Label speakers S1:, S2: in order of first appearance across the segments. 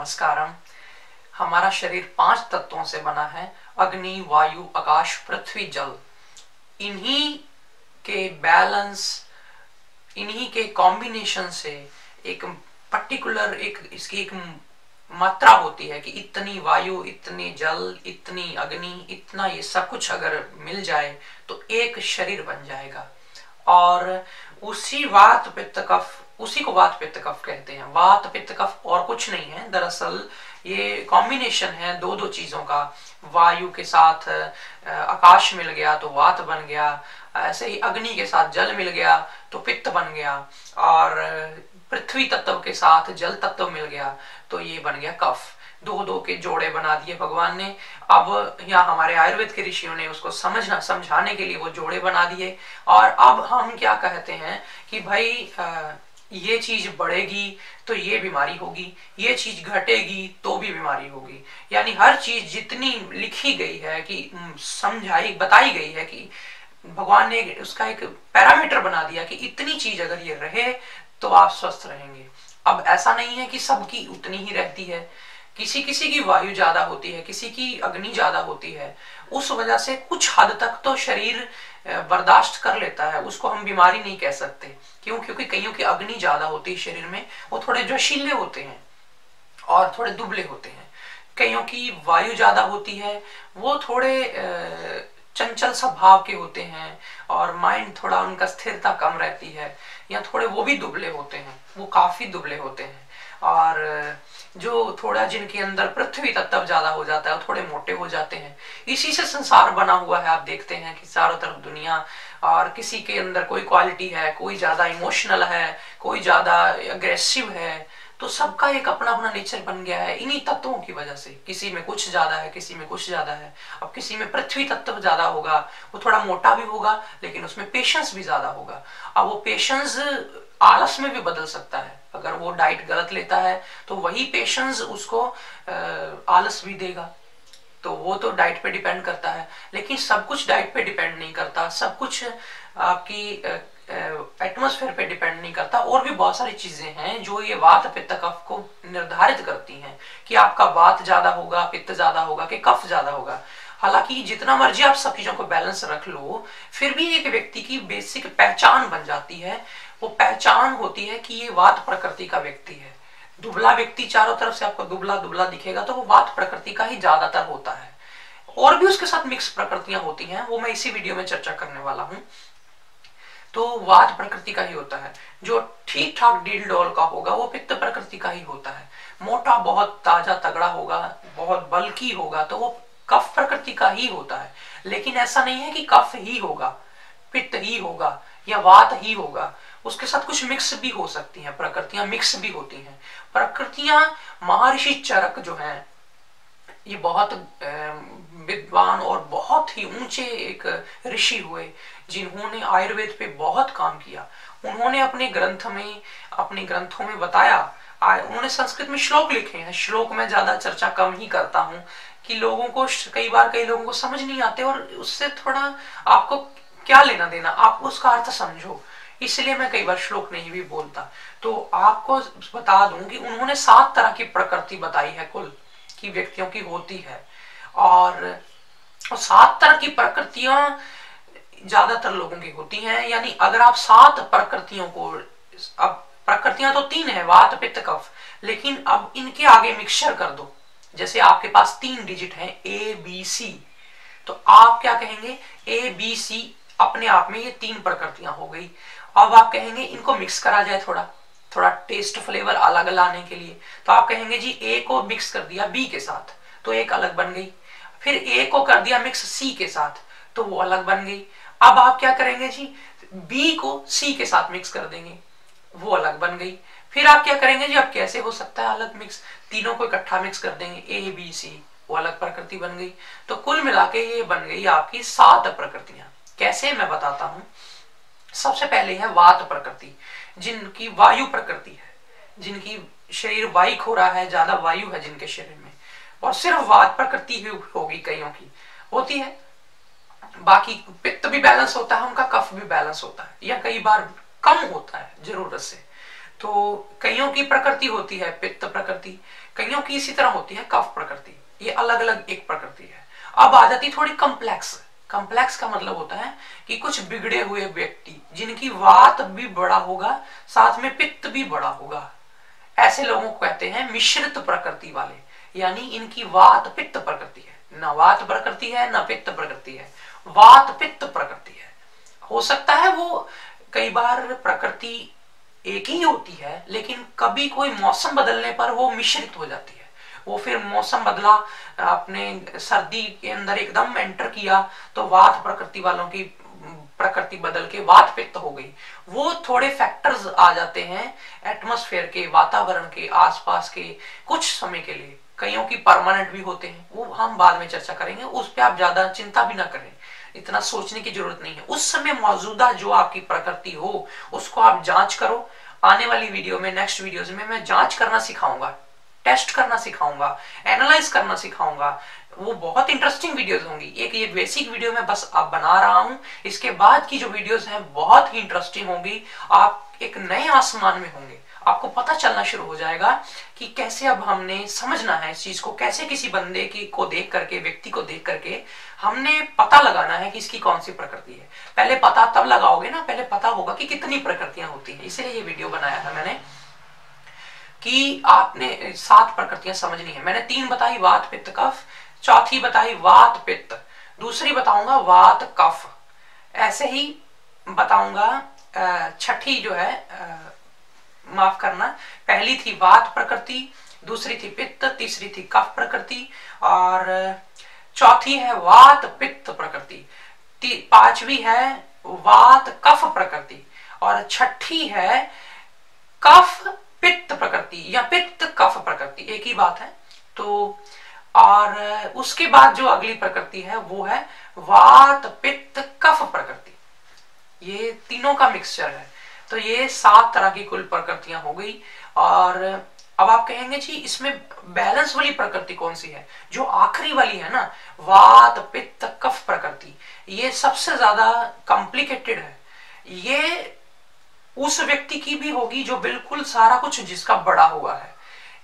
S1: नमस्कारम। हमारा शरीर 5 तत्वों से बना है, अग्नि, वायु, आकाश, पृथ्वी, जल। इन्हीं के बैलेंस, इन्हीं के कॉम्बिनेशन से एक पर्टिकुलर इसकी एक मात्रा होती है कि इतनी वायु, इतनी जल, इतनी अग्नि, इतना ये सब कुछ अगर मिल जाए तो एक शरीर बन जाएगा। और उसी वात पित्त कफ, उसी को वात पित्त कफ कहते हैं। वात पित्त कफ और कुछ नहीं है, दरअसल ये कॉम्बिनेशन है दो दो चीजों का। वायु के साथ आकाश मिल गया तो वात बन गया, ऐसे ही अग्नि के साथ जल मिल गया तो पित्त बन गया, और पृथ्वी तत्व के साथ जल तत्व मिल गया तो ये बन गया कफ। दो दो के जोड़े बना दिए भगवान ने। अब यहाँ हमारे आयुर्वेद के ऋषियों ने उसको समझाने के लिए वो जोड़े बना दिए। और अब हम क्या कहते हैं कि भाई ये चीज बढ़ेगी तो ये बीमारी होगी, ये चीज घटेगी तो भी बीमारी होगी। यानी हर चीज जितनी लिखी गई है कि बताई गई है कि भगवान ने उसका एक पैरामीटर बना दिया कि इतनी चीज अगर ये रहे तो आप स्वस्थ रहेंगे। अब ऐसा नहीं है कि सबकी उतनी ही रहती है, किसी किसी की वायु ज्यादा होती है, किसी की अग्नि ज्यादा होती है। उस वजह से कुछ हद तक तो शरीर बर्दाश्त कर लेता है, उसको हम बीमारी नहीं कह सकते। क्यों? क्योंकि कईयों की अग्नि ज्यादा होती है शरीर में, वो थोड़े जोशीले होते हैं और थोड़े दुबले होते हैं। कईयों की वायु ज्यादा होती है, वो थोड़े चंचल स्वभाव के होते हैं और माइंड थोड़ा उनका स्थिरता कम रहती है, या थोड़े वो भी दुबले होते हैं, वो काफी दुबले होते हैं। और जो थोड़ा जिनके अंदर पृथ्वी तत्व ज्यादा हो जाता है वो थोड़े मोटे हो जाते हैं। इसी से संसार बना हुआ है। आप देखते हैं कि चारों तरफ दुनिया, और किसी के अंदर कोई क्वालिटी है, कोई ज्यादा इमोशनल है, कोई ज्यादा अग्रेसिव है, तो सबका एक अपना अपना नेचर बन गया है इन्हीं तत्वों की वजह से। किसी में कुछ ज्यादा है, किसी में कुछ ज्यादा है। अब किसी में पृथ्वी तत्व ज्यादा होगा, वो थोड़ा मोटा भी होगा लेकिन उसमें पेशेंस भी ज्यादा होगा। अब वो पेशेंस आलस में भी बदल सकता है। अगर वो डाइट गलत लेता है तो वही पेशेंस उसको आलस भी देगा। तो वो तो डाइट पे डिपेंड करता है, लेकिन सब कुछ डाइट पे डिपेंड नहीं करता, सब कुछ आपकी एटमॉस्फेयर पे डिपेंड नहीं करता। और भी बहुत सारी चीजें हैं जो ये वात पित्त कफ को निर्धारित करती हैं कि आपका वात ज्यादा होगा, पित्त ज्यादा होगा कि कफ ज्यादा होगा। हालांकि जितना मर्जी आप सब चीजों को बैलेंस रख लो, फिर भी एक व्यक्ति की बेसिक पहचान बन जाती है। वो पहचान होती है कि ये वात प्रकृति का व्यक्ति है। दुबला व्यक्ति चारों तरफ से आपको दुबला दुबला दिखेगा तो वो वात प्रकृति का ही ज्यादातर होता है। और भी उसके साथ मिक्स प्रकृतियां होती हैं, वो मैं इसी वीडियो में चर्चा करने वाला हूं। तो वात प्रकृति का ही होता है। जो ठीक ठाक डील डोल का होगा वो पित्त प्रकृति का ही होता है। मोटा, बहुत ताजा तगड़ा होगा, बहुत बल्कि होगा तो वो कफ प्रकृति का ही होता है। लेकिन ऐसा नहीं है कि कफ ही होगा, पित्त ही होगा या वात ही होगा। उसके साथ कुछ मिक्स भी हो सकती हैं, प्रकृतियां मिक्स भी होती हैं। प्रकृतियां, महर्षि चरक जो हैं, ये बहुत विद्वान और बहुत ही ऊंचे एक ऋषि हुए जिन्होंने आयुर्वेद पे बहुत काम किया। उन्होंने अपने ग्रंथों में बताया। उन्होंने संस्कृत में श्लोक लिखे हैं। श्लोक में ज्यादा चर्चा कम ही करता हूँ कि लोगों को कई लोगों को समझ नहीं आते, और उससे थोड़ा आपको क्या लेना देना, आप उसका अर्थ समझो, इसलिए मैं कई बार श्लोक नहीं भी बोलता। तो आपको बता दूं कि उन्होंने 7 तरह की प्रकृति बताई है कुल की व्यक्तियों की होती है। और 7 तरह की प्रकृतियां ज्यादातर लोगों की होती हैं। यानी अगर आप 7 प्रकृतियों को, अब प्रकृतियां तो 3 है, वात पित्त कफ, लेकिन अब इनके आगे मिक्सचर कर दो। जैसे आपके पास 3 डिजिट है ABC, तो आप क्या कहेंगे? ABC अपने आप में ये 3 प्रकृतियां हो गई। अब आप कहेंगे इनको मिक्स करा जाए, थोड़ा थोड़ा टेस्ट फ्लेवर अलग लाने के लिए, तो आप कहेंगे जी A को मिक्स कर दिया B के साथ तो एक अलग बन गई। फिर A को कर दिया मिक्स C के साथ तो वो अलग बन गई। अब आप क्या करेंगे जी? B को C के साथ मिक्स कर देंगे, वो अलग बन गई। फिर आप क्या करेंगे जी? अब कैसे हो सकता है अलग मिक्स? तीनों को इकट्ठा मिक्स कर देंगे, ABC, वो अलग प्रकृति बन गई। तो कुल मिला के ये बन गई आपकी 7 प्रकृतियां। कैसे, मैं बताता हूं। सबसे पहले है वात प्रकृति, जिनकी वायु प्रकृति है, जिनकी शरीर वायिक हो रहा है, ज्यादा वायु है जिनके शरीर में, और सिर्फ वात प्रकृति ही होगी, कईयों की होती है। बाकी पित्त भी बैलेंस होता है उनका, कफ भी बैलेंस होता है, या कई बार कम होता है जरूरत से। तो कईयों की प्रकृति होती है पित्त प्रकृति, कईयों की इसी तरह होती है कफ प्रकृति, ये अलग अलग एक प्रकृति है। अब आ जाती थोड़ी कम्प्लेक्स। कम्प्लेक्स का मतलब होता है कि कुछ बिगड़े हुए व्यक्ति जिनकी वात भी बड़ा होगा साथ में पित्त भी बड़ा होगा, ऐसे लोगों को कहते हैं मिश्रित प्रकृति वाले, यानी इनकी वात पित्त प्रकृति है, ना वात प्रकृति है ना पित्त प्रकृति है, वात पित्त प्रकृति है। हो सकता है वो कई बार प्रकृति एक ही होती है, लेकिन कभी कोई मौसम बदलने पर वो मिश्रित हो जाती है। वो फिर मौसम बदला, आपने सर्दी के अंदर एकदम एंटर किया तो वात प्रकृति वालों की प्रकृति बदल के वात पित्त हो गई। वो थोड़े फैक्टर्स आ जाते हैं एटमॉस्फेयर के, वातावरण के, आसपास के, कुछ समय के लिए। कईयों की परमानेंट भी होते हैं, वो हम बाद में चर्चा करेंगे, उस पर आप ज्यादा चिंता भी ना करें, इतना सोचने की जरूरत नहीं है। उस समय मौजूदा जो आपकी प्रकृति हो उसको आप जांच करो। आने वाली वीडियो में, नेक्स्ट वीडियोस में मैं जांच करना सिखाऊंगा, टेस्ट करना सिखाऊंगा, एनालाइज करना सिखाऊंगा। वो बहुत इंटरेस्टिंग वीडियोस होंगी। एक ये बेसिक वीडियो में बस आप बना रहा हूं, इसके बाद की जो वीडियोस हैं बहुत ही इंटरेस्टिंग होंगी। आप एक नए आसमान में होंगे, आपको पता चलना शुरू हो जाएगा कि कैसे अब हमने समझना है इस चीज को, कैसे किसी बंदे की को देख करके, व्यक्ति को देख करके हमने पता लगाना है कि इसकी कौन सी प्रकृति है। पहले पता तब लगाओगे ना, पहले पता होगा कि कितनी प्रकृतियां होती हैं। इसलिए ये वीडियो बनाया है मैंने कि आपने 7 प्रकृतियां समझनी है। मैंने 3 बताई, वात पित्त कफ, चौथी बताई वात पित्त, दूसरी बताऊंगा वात कफ, ऐसे ही बताऊंगा। छठी जो है, माफ करना, पहली थी वात प्रकृति, दूसरी थी पित्त, तीसरी थी कफ प्रकृति, और चौथी है वात पित्त प्रकृति, पांचवी है वात कफ प्रकृति, और छठी है कफ पित्त प्रकृति या पित्त कफ प्रकृति, एक ही बात है। तो और उसके बाद जो अगली प्रकृति है वो है वात पित्त कफ प्रकृति। ये तीनों का मिक्सचर है। तो ये 7 तरह की कुल प्रकृतियां हो गई। और अब आप कहेंगे जी इसमें बैलेंस वाली प्रकृति कौन सी है? जो आखिरी वाली है ना, वात पित्त कफ प्रकृति, ये सबसे ज्यादा कॉम्प्लिकेटेड है। ये उस व्यक्ति की भी होगी जो बिल्कुल सारा कुछ जिसका बड़ा हुआ है,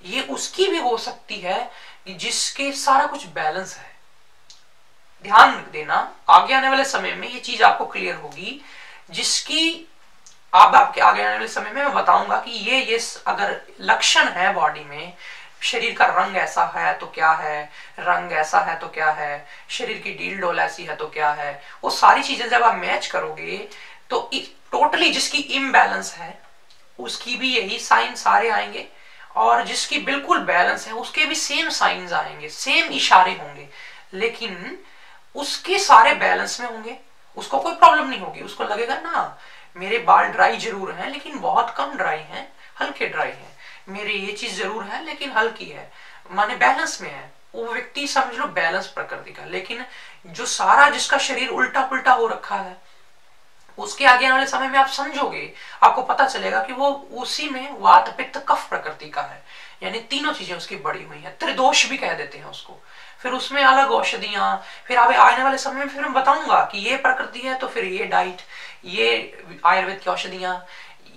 S1: ये उसकी भी हो सकती है जिसके सारा कुछ बैलेंस है। ध्यान देना, आगे आने वाले समय में ये चीज आपको क्लियर होगी, जिसकी आपके आगे आने वाले समय में मैं बताऊंगा कि ये अगर लक्षण है बॉडी में, शरीर का रंग ऐसा है तो क्या है, रंग ऐसा है तो क्या है, शरीर की डील डोल ऐसी है तो क्या है, वो सारी चीजें जब आप मैच करोगे तो टोटली जिसकी इम्बैलेंस है उसकी भी यही साइन सारे आएंगे, और जिसकी बिल्कुल बैलेंस है उसके भी सेम साइंस आएंगे, सेम इशारे होंगे, लेकिन उसके सारे बैलेंस में होंगे, उसको कोई प्रॉब्लम नहीं होगी। उसको लगेगा ना मेरे बाल ड्राई जरूर हैं लेकिन बहुत कम ड्राई हैं, हल्के ड्राई हैं, मेरे ये चीज जरूर है लेकिन हल्की है, माने बैलेंस में है। वो व्यक्ति समझ लो बैलेंस प्रकृति का। लेकिन जो सारा जिसका शरीर उल्टा पुल्टा हो रखा है, उसके आगे वाले समय में आप समझोगे, आपको पता चलेगा कि वो उसी में वात पित्त कफ प्रकृति का है, यानी तीनों चीजें उसकी बड़ी हुई हैं। त्रिदोष भी कह देते हैं उसको। फिर उसमें अलग औषधियां, फिर आने वाले समय में फिर मैं बताऊंगा कि ये प्रकृति है तो फिर ये डाइट, ये आयुर्वेद की औषधियां,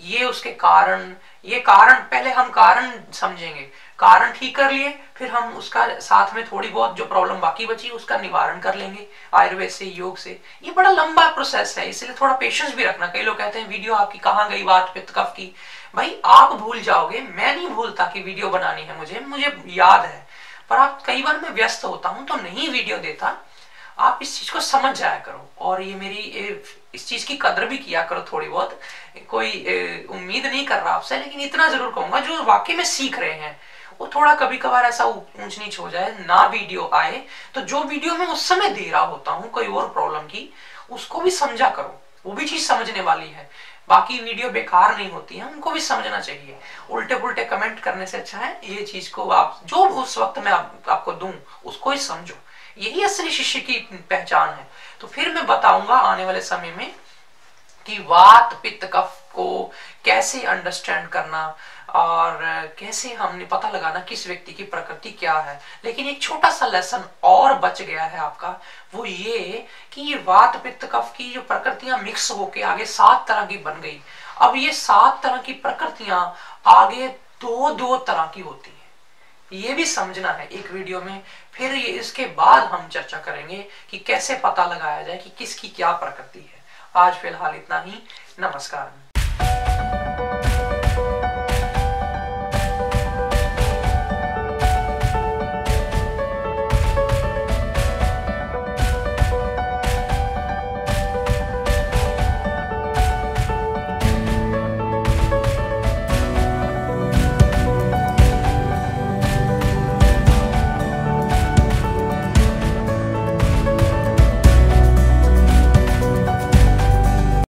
S1: ये उसके कारण, ये कारण पहले हम कारण समझेंगे, कारण ठीक कर लिए फिर हम उसका साथ में थोड़ी बहुत जो प्रॉब्लम बाकी बची उसका निवारण कर लेंगे आयुर्वेद से, योग से। ये बड़ा लंबा प्रोसेस है, इसलिए थोड़ा पेशेंस भी रखना। कई लोग कहते हैं वीडियो आपकी कहाँ गई वात पित्त कफ की। भाई आप भूल जाओगे, मैं नहीं भूलता कि वीडियो बनानी है, मुझे याद है, पर आप कई बार मैं व्यस्त होता हूं तो नहीं वीडियो देता। आप इस चीज को समझ जाया करो, और ये मेरी इस चीज की कदर भी किया करो थोड़ी बहुत। कोई उम्मीद नहीं कर रहा आपसे, लेकिन इतना जरूर कहूंगा जो वाकई में सीख रहे हैं वो थोड़ा कभी कभार ऐसा ऊंच नीच हो जाए ना, वीडियो आए तो जो वीडियो मैं उस समय दे रहा होता हूँ कोई और प्रॉब्लम की, उसको भी समझा करो, वो भी चीज समझने वाली है। बाकी वीडियो बेकार नहीं होती है, उनको भी समझना चाहिए। उल्टे पुल्टे कमेंट करने से अच्छा है ये चीज को आप जो उस वक्त मैं आपको दूं उसको ही समझो, यही असली शिष्य की पहचान है। तो फिर मैं बताऊंगा आने वाले समय में कि वात पित्त कफ को कैसे अंडरस्टैंड करना और कैसे हमने पता लगाना किस व्यक्ति की प्रकृति क्या है। लेकिन एक छोटा सा लेसन और बच गया है आपका, वो ये कि ये वात पित्त कफ की जो प्रकृतियां मिक्स होके आगे 7 तरह की बन गई। अब ये 7 तरह की प्रकृतियां आगे 2-2 तरह की होती है, ये भी समझना है एक वीडियो में। फिर ये इसके बाद हम चर्चा करेंगे कि कैसे पता लगाया जाए कि किसकी क्या प्रकृति है। आज फिलहाल इतना ही। नमस्कार।